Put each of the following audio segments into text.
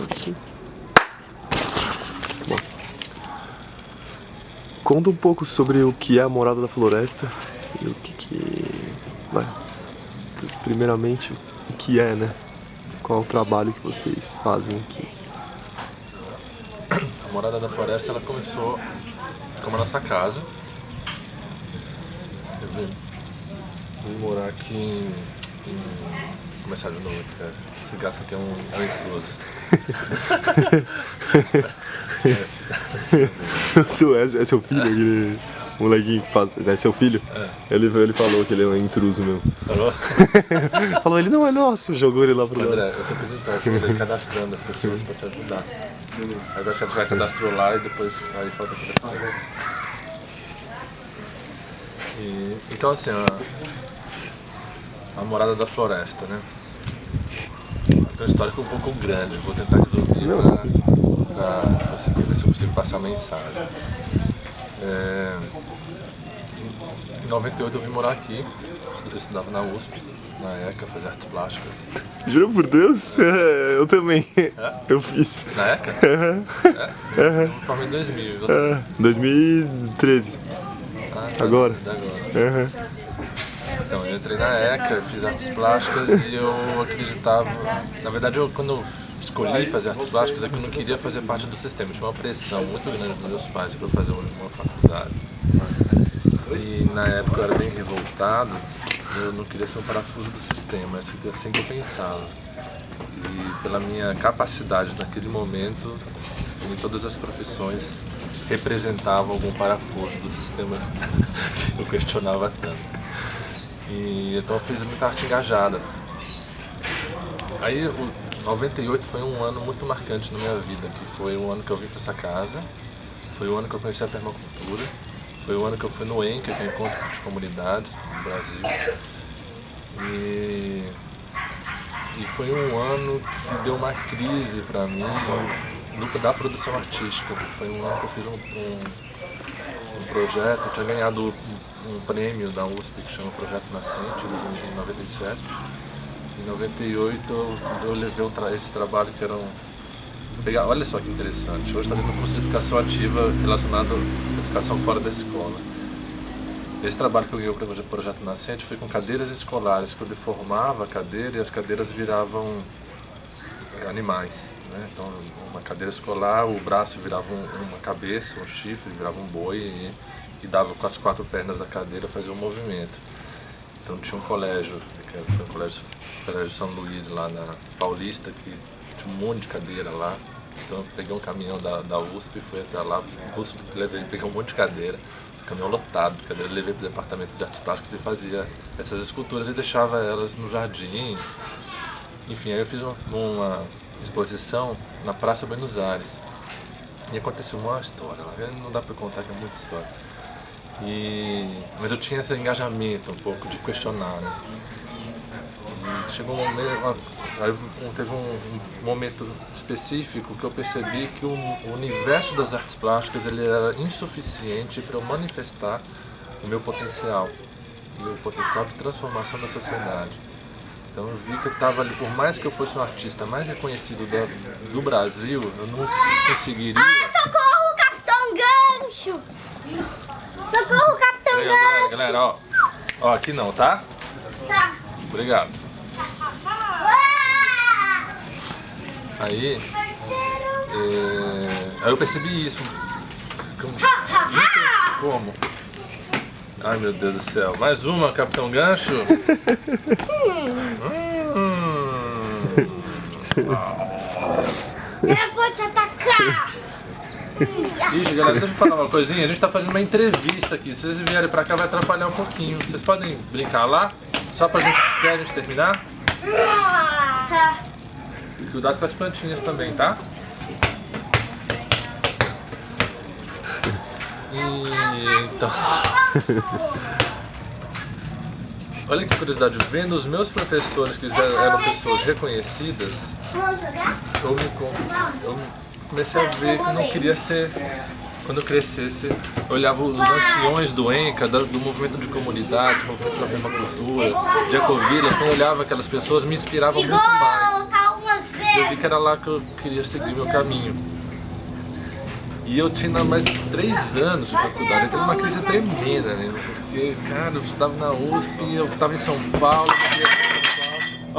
Aqui. Bom, conta um pouco sobre o que é a Morada da Floresta e o que... Vai, primeiramente, o que é, né? Qual é o trabalho que vocês fazem aqui? A Morada da Floresta, ela começou como a nossa casa. Eu vim morar aqui começar de novo, cara. Esse gato aqui é um intruso. É seu filho, aquele molequinho que faz... É seu filho? É. Ele falou que ele é um intruso mesmo. Falou? Falou, ele não é nosso, jogou ele lá pro lado. André, eu tô apresentando, cadastrando as pessoas pra te ajudar. Agora acho que a gente vai cadastrar lá e depois aí falta cadastrar. Então assim, a Morada da Floresta, né? Tem uma história que é um pouco grande, eu vou tentar resumir pra você ver se eu consigo passar a mensagem. Em 98 eu vim morar aqui, eu estudava na USP, na ECA, fazia artes plásticas. Juro por Deus? É, eu também. É? Eu fiz. Na ECA? Eu me formei em 2000, e você? 2013. Agora. Então, eu entrei na ECA, fiz artes plásticas e eu acreditava... Na verdade, quando eu escolhi fazer artes plásticas, é que eu não queria fazer parte do sistema. Tinha uma pressão muito grande dos meus pais para eu fazer uma faculdade. E na época eu era bem revoltado, eu não queria ser um parafuso do sistema, assim que eu pensava. E pela minha capacidade naquele momento, em todas as profissões representavam algum parafuso do sistema que eu questionava tanto. E então eu fiz muita arte engajada. Aí o 98 foi um ano muito marcante na minha vida, que foi o ano que eu vim para essa casa, foi o ano que eu conheci a permacultura, foi o ano que eu fui no ENCA, que é o Encontro de Comunidades do Brasil. E foi um ano que deu uma crise para mim da produção artística. Foi um ano que eu fiz um projeto, eu tinha ganhado um prêmio da USP que chama Projeto Nascente, em 97. Em 98 eu levei esse trabalho que era olha só que interessante, hoje está dentro do curso de educação ativa relacionado à educação fora da escola. Esse trabalho que eu ganhei para o Projeto Nascente foi com cadeiras escolares, que eu deformava a cadeira e as cadeiras viravam animais, né? Então, uma cadeira escolar, o braço virava uma cabeça, um chifre, virava um boi e dava com as 4 pernas da cadeira, fazia um movimento. Então tinha um colégio, que foi o colégio São Luís lá na Paulista, que tinha um monte de cadeira lá. Então eu peguei um caminhão da USP e fui até lá, peguei um monte de cadeira, caminhão lotado de cadeira, levei para o departamento de artes plásticas e fazia essas esculturas e deixava elas no jardim. Enfim, aí eu fiz uma exposição na Praça Buenos Aires e aconteceu uma história lá, não dá para contar que é muita história. Mas eu tinha esse engajamento um pouco de questionar, né? E chegou um momento, teve um momento específico que eu percebi que o universo das artes plásticas ele era insuficiente para eu manifestar o meu potencial e o potencial de transformação da sociedade. Então eu vi que eu estava ali, por mais que eu fosse um artista mais reconhecido do Brasil, eu não conseguiria... Socorro, Capitão Gancho! Socorro, Capitão Gancho! Galera, ó, aqui não, tá? Tá. Obrigado. Aí eu percebi isso. Como? Ai meu Deus do céu, mais uma, Capitão Gancho? Eu vou te atacar! Ixi, galera, deixa eu falar uma coisinha, a gente tá fazendo uma entrevista aqui, se vocês vierem pra cá vai atrapalhar um pouquinho. Vocês podem brincar lá, só pra gente terminar? Tá. E cuidado com as plantinhas também, tá? Então... Olha que curiosidade, vendo os meus professores que já eram pessoas reconhecidas, eu comecei a ver que eu não queria ser, quando eu crescesse, eu olhava os anciões do ENCA, do movimento de comunidade, do movimento da permacultura, de ecovilas, quando eu olhava aquelas pessoas, me inspirava muito mais. eu vi que era lá que eu queria seguir meu caminho. E eu tinha mais 3 anos de faculdade, eu teve uma crise tremenda, né? Porque, cara, eu estudava na USP, eu estava em São Paulo,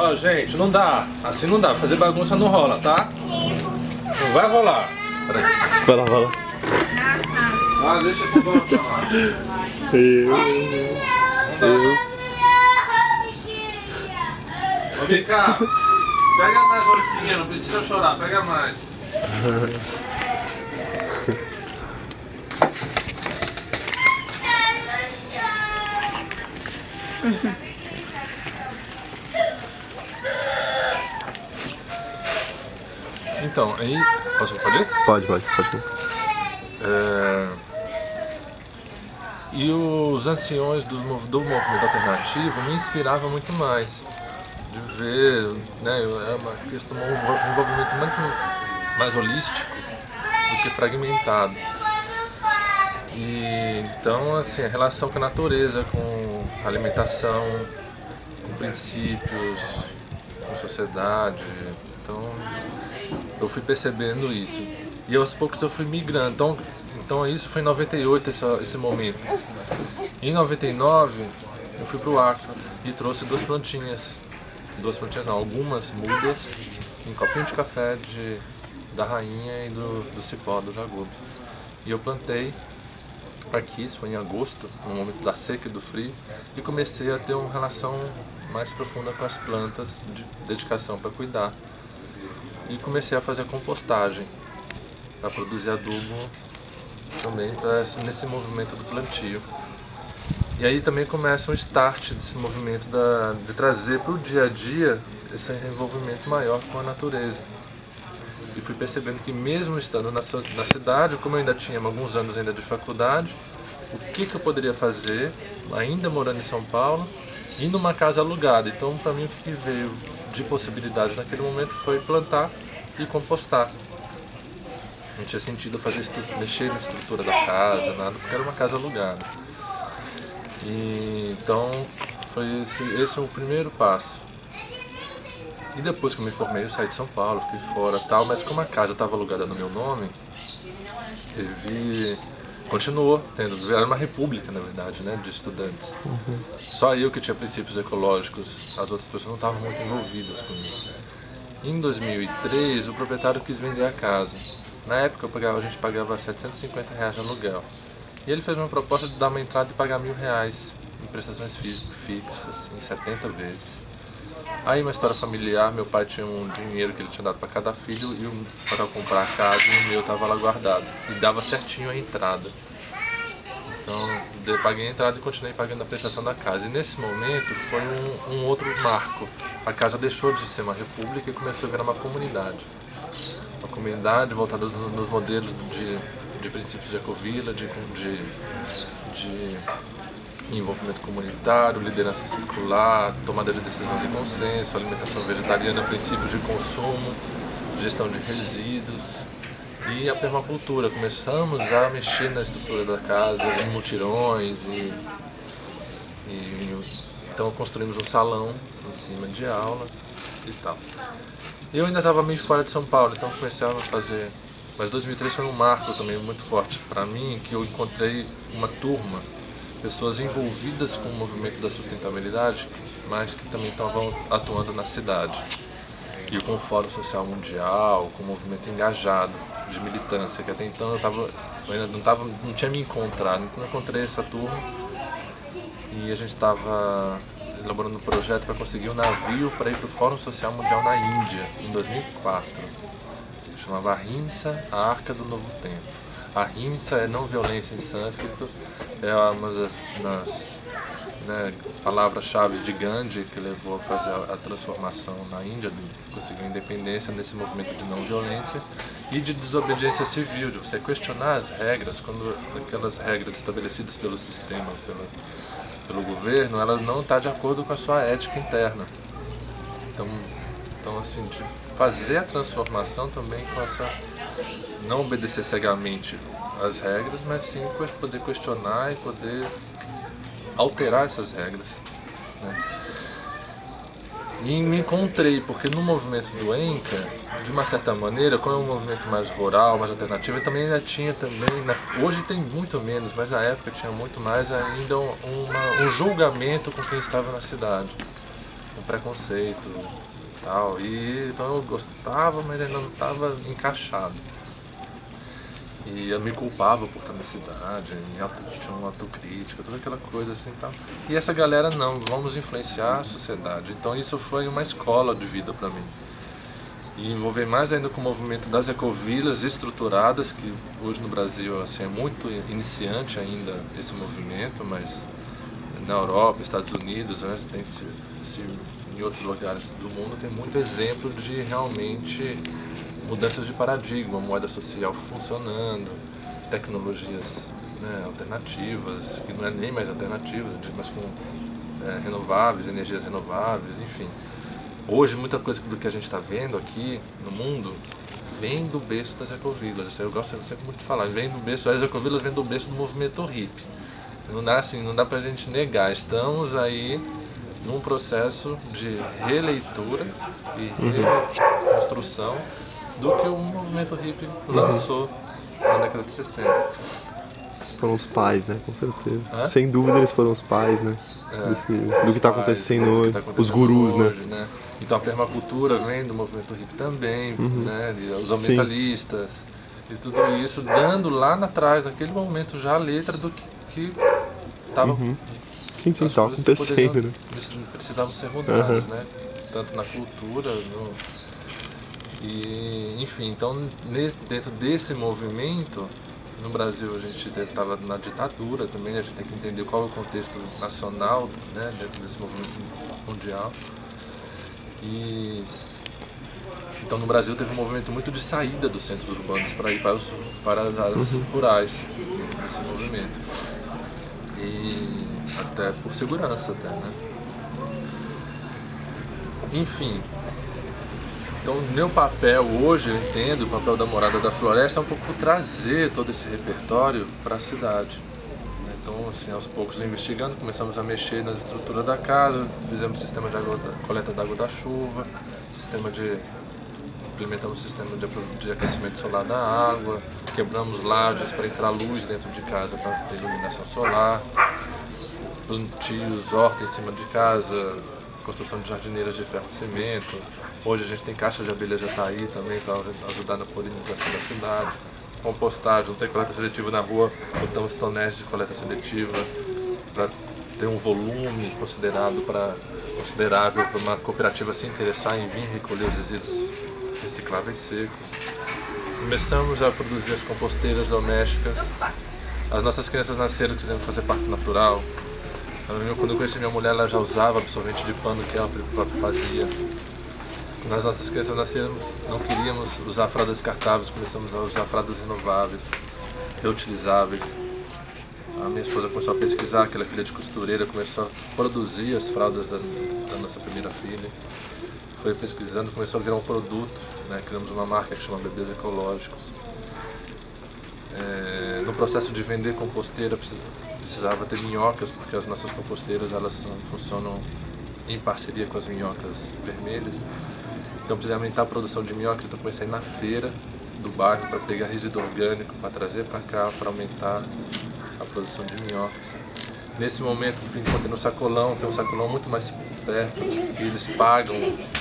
Ó, gente, não dá, assim não dá, fazer bagunça não rola, tá? Não vai rolar. Peraí. Vai lá, vai lá. Ah, deixa esse bolo pra lá. Ô, vem cá, pega mais uma esquinha, não precisa chorar, pega mais. Então, aí... Pode ir? Pode. E os anciões do movimento alternativo me inspiravam muito mais. De ver, né, é uma questão, um envolvimento muito mais holístico do que fragmentado. E então, assim, a relação com a natureza, com a alimentação, com princípios, com sociedade. Então, eu fui percebendo isso. E aos poucos eu fui migrando. Então isso foi em 98, esse momento. Em 99, eu fui pro Acre e trouxe algumas mudas em copinho de café da rainha e do cipó, do jagubo. E eu plantei aqui, isso foi em agosto, no momento da seca e do frio, e comecei a ter uma relação mais profunda com as plantas, de dedicação para cuidar. E comecei a fazer a compostagem, para produzir adubo também nesse movimento do plantio. E aí também começa um start desse movimento de trazer para o dia a dia esse envolvimento maior com a natureza. E fui percebendo que mesmo estando na cidade, como eu ainda tinha alguns anos ainda de faculdade, o que eu poderia fazer, ainda morando em São Paulo, e numa casa alugada. Então, para mim, o que veio de possibilidade naquele momento foi plantar e compostar. Não tinha sentido mexer na estrutura da casa, nada, porque era uma casa alugada. E, então, foi esse o primeiro passo. E depois que eu me formei, eu saí de São Paulo, fiquei fora tal, mas como a casa estava alugada no meu nome, continuou tendo, era uma república, na verdade, né, de estudantes. Só eu que tinha princípios ecológicos, as outras pessoas não estavam muito envolvidas com isso. Em 2003, o proprietário quis vender a casa. Na época a gente pagava R$750 de aluguel. E ele fez uma proposta de dar uma entrada e pagar R$1.000 em prestações fixas, assim, 70 vezes. Aí uma história familiar, meu pai tinha um dinheiro que ele tinha dado para cada filho para comprar a casa, e o meu estava lá guardado. E dava certinho a entrada. Então eu paguei a entrada e continuei pagando a prestação da casa. E nesse momento foi um outro marco. A casa deixou de ser uma república e começou a virar uma comunidade. Uma comunidade voltada nos modelos de princípios de ecovila, de envolvimento comunitário, liderança circular, tomada de decisões em consenso, alimentação vegetariana, princípios de consumo, gestão de resíduos e a permacultura. Começamos a mexer na estrutura da casa, em mutirões então construímos um salão em cima de aula e tal. Eu ainda estava meio fora de São Paulo, então comecei a fazer. Mas 2003 foi um marco também muito forte para mim, que eu encontrei uma turma, pessoas envolvidas com o movimento da sustentabilidade, mas que também estavam atuando na cidade. E com o Fórum Social Mundial, com o movimento engajado de militância, que até então eu ainda não tinha me encontrado. Então eu encontrei essa turma e a gente estava elaborando um projeto para conseguir um navio para ir para o Fórum Social Mundial na Índia, em 2004. Chamava Ahimsa, a Arca do Novo Tempo. Ahimsa é não violência em sânscrito, é uma das palavras-chave de Gandhi, que levou a fazer a transformação na Índia, conseguiu independência nesse movimento de não violência e de desobediência civil, de você questionar as regras, quando aquelas regras estabelecidas pelo sistema, pelo governo, ela não está de acordo com a sua ética interna. Então assim, de fazer a transformação também com essa, não obedecer cegamente às regras, mas sim poder questionar e poder alterar essas regras, né? E me encontrei, porque no movimento do ENCA, de uma certa maneira, como é um movimento mais rural, mais alternativo, também ainda tinha também, hoje tem muito menos, mas na época tinha muito mais ainda um julgamento com quem estava na cidade, um preconceito e tal. E então eu gostava, mas ainda não estava encaixado. E eu me culpava por estar na cidade, tinha uma autocrítica, toda aquela coisa assim e tal. E essa galera não, vamos influenciar a sociedade. Então isso foi uma escola de vida para mim. E envolver mais ainda com o movimento das ecovilas estruturadas, que hoje no Brasil assim, é muito iniciante ainda esse movimento, mas na Europa, Estados Unidos, né, em outros lugares do mundo tem muito exemplo de realmente mudanças de paradigma, moeda social funcionando, tecnologias, né, alternativas, que não é nem mais alternativas, mas com renováveis, energias renováveis, enfim. Hoje muita coisa do que a gente está vendo aqui no mundo vem do berço das ecovilas. Isso eu gosto sempre muito de falar. Vem do berço, as ecovilas vêm do berço do movimento hippie. Não dá pra gente negar. Estamos aí num processo de releitura e reconstrução do que o movimento hippie lançou na década de 60. Foram os pais, né? Com certeza. Hã? Sem dúvida eles foram os pais, né? Do que está acontecendo hoje. Os gurus, hoje, né? Então a permacultura vem do movimento hippie também, né? E os ambientalistas e tudo isso, dando lá atrás, naquele momento já a letra do que estava... Sim, estava acontecendo, né? Precisavam ser mudadas, né? Tanto na cultura, enfim, então dentro desse movimento, no Brasil a gente estava na ditadura também, a gente tem que entender qual é o contexto nacional, né, dentro desse movimento mundial. Então no Brasil teve um movimento muito de saída dos centros urbanos para ir para as áreas rurais desse movimento. E até por segurança até, né? Enfim. Então, meu papel hoje, eu entendo, o papel da Morada da Floresta é um pouco trazer todo esse repertório para a cidade. Então, assim, aos poucos investigando, começamos a mexer na estrutura da casa, fizemos sistema de coleta d'água da chuva, implementamos sistema de aquecimento solar da água, quebramos lajes para entrar luz dentro de casa para ter iluminação solar, plantios, horta em cima de casa, construção de jardineiras de ferro e cimento. Hoje a gente tem caixa de abelha Jataí também para ajudar na polinização da cidade. Compostagem, não tem coleta seletiva na rua, botamos tonéis de coleta seletiva para ter um volume considerável para uma cooperativa se interessar em vir recolher os resíduos recicláveis secos. Começamos a produzir as composteiras domésticas. As nossas crianças nasceram quisendo fazer parto natural. Quando eu conheci minha mulher, ela já usava absorvente de pano que ela própria fazia. Quando as nossas crianças nasceram, não queríamos usar fraldas descartáveis, começamos a usar fraldas renováveis, reutilizáveis. A minha esposa começou a pesquisar, que ela é filha de costureira, começou a produzir as fraldas da nossa primeira filha. Foi pesquisando, começou a virar um produto, né? Criamos uma marca que chama Bebês Ecológicos. No processo de vender composteira, precisava ter minhocas, porque as nossas composteiras funcionam em parceria com as minhocas vermelhas. Então precisei aumentar a produção de minhocas, então comecei a ir na feira do bairro para pegar resíduo orgânico, para trazer para cá, para aumentar a produção de minhocas. Nesse momento, encontrei no sacolão, tem um sacolão muito mais perto, que eles pagam,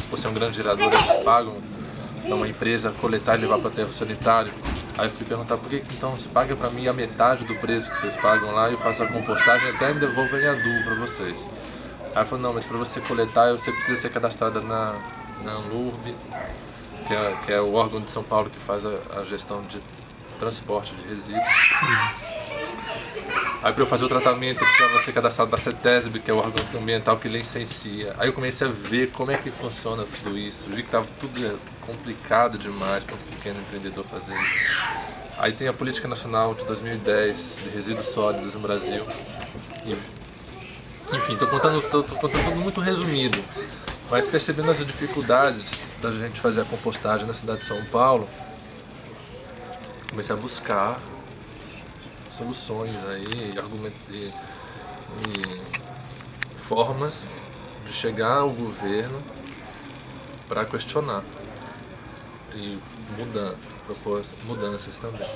por ser um grande gerador, eles pagam para uma empresa coletar e levar para o aterro sanitário. Aí eu fui perguntar por que então se paga para mim a metade do preço que vocês pagam lá e eu faço a compostagem e até devolvo em adubo para vocês. Aí ela falou, não, mas para você coletar você precisa ser cadastrada na Anlurb, que é o órgão de São Paulo que faz a gestão de transporte de resíduos. Aí para eu fazer o tratamento eu precisava ser cadastrado da CETESB, que é o órgão ambiental que licencia. Aí eu comecei a ver como é que funciona tudo isso. Vi que estava tudo complicado demais para um pequeno empreendedor fazer isso. Aí tem a Política Nacional de 2010 de resíduos sólidos no Brasil. Enfim, estou contando tudo muito resumido. Mas percebendo as dificuldades da gente fazer a compostagem na cidade de São Paulo, comecei a buscar soluções aí, e formas de chegar ao governo para questionar e propor mudanças também.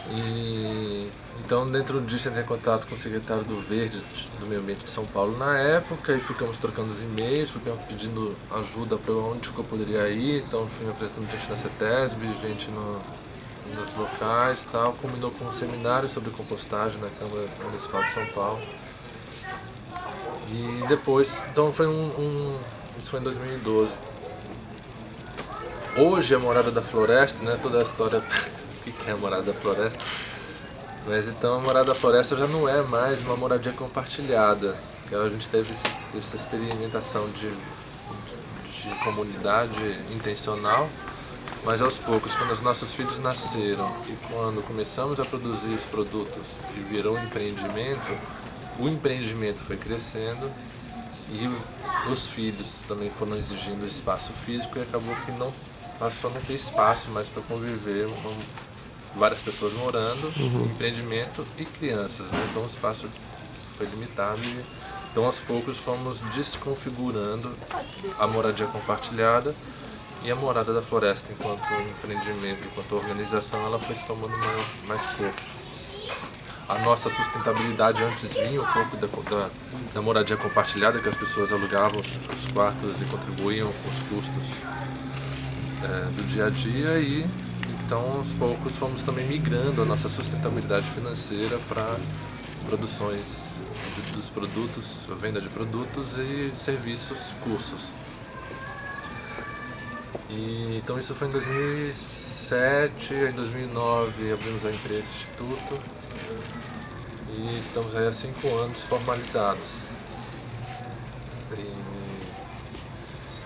E então, dentro disso, entrei em contato com o secretário do Verde do Meio Ambiente de São Paulo na época e ficamos trocando os e-mails, ficamos pedindo ajuda para onde que eu poderia ir. Então, fui me apresentando gente na CETESB, gente nos locais e tal. Combinou com um seminário sobre compostagem na Câmara Municipal de São Paulo. E depois, então foi isso foi em 2012. Hoje a Morada da Floresta, né, toda a história o que é a Morada da Floresta. Mas então a Morada da Floresta já não é mais uma moradia compartilhada, porque a gente teve essa experimentação de comunidade intencional, mas aos poucos, quando os nossos filhos nasceram e quando começamos a produzir os produtos e virou um empreendimento, o empreendimento foi crescendo e os filhos também foram exigindo espaço físico e acabou que não passou a não ter espaço mais para conviver com várias pessoas morando, empreendimento e crianças, né? Então o espaço foi limitado e então aos poucos fomos desconfigurando a moradia compartilhada e a Morada da Floresta enquanto empreendimento, enquanto organização, ela foi se tomando mais corpo. A nossa sustentabilidade antes vinha um pouco da moradia compartilhada, que as pessoas alugavam os quartos e contribuíam com os custos do dia a dia e então aos poucos fomos também migrando a nossa sustentabilidade financeira para produções dos produtos, a venda de produtos e serviços, cursos. E, então isso foi em 2007, em 2009 abrimos a empresa Instituto e estamos aí há 5 anos formalizados.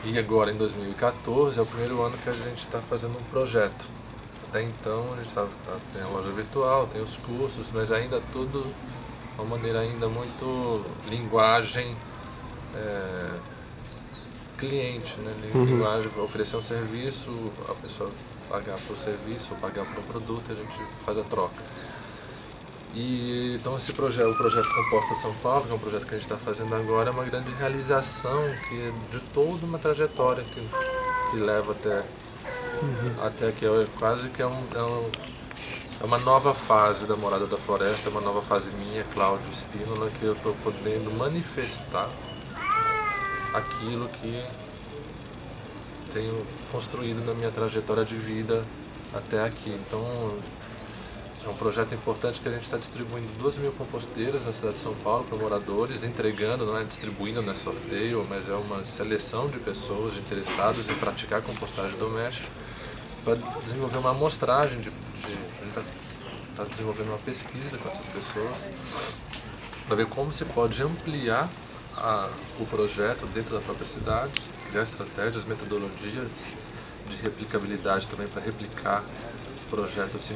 E agora em 2014 é o primeiro ano que a gente está fazendo um projeto. Até então a gente tem a loja virtual, tem os cursos, mas ainda tudo de uma maneira ainda muito linguagem cliente, né? Linguagem para oferecer um serviço, a pessoa pagar por serviço ou pagar por um produto, a gente faz a troca. E então o projeto Composta São Paulo, que é um projeto que a gente está fazendo agora, é uma grande realização que é de toda uma trajetória que leva até que quase que é uma nova fase da Morada da Floresta, uma nova fase minha, Cláudio Espínola, que eu estou podendo manifestar aquilo que tenho construído na minha trajetória de vida até aqui. Então é um projeto importante que a gente está distribuindo 2.000 composteiras na cidade de São Paulo para moradores, entregando, não é distribuindo, não é sorteio, mas é uma seleção de pessoas interessadas em praticar compostagem doméstica para desenvolver uma amostragem a gente está desenvolvendo uma pesquisa com essas pessoas para ver como se pode ampliar o projeto dentro da própria cidade, criar estratégias, metodologias de replicabilidade também para replicar o projeto assim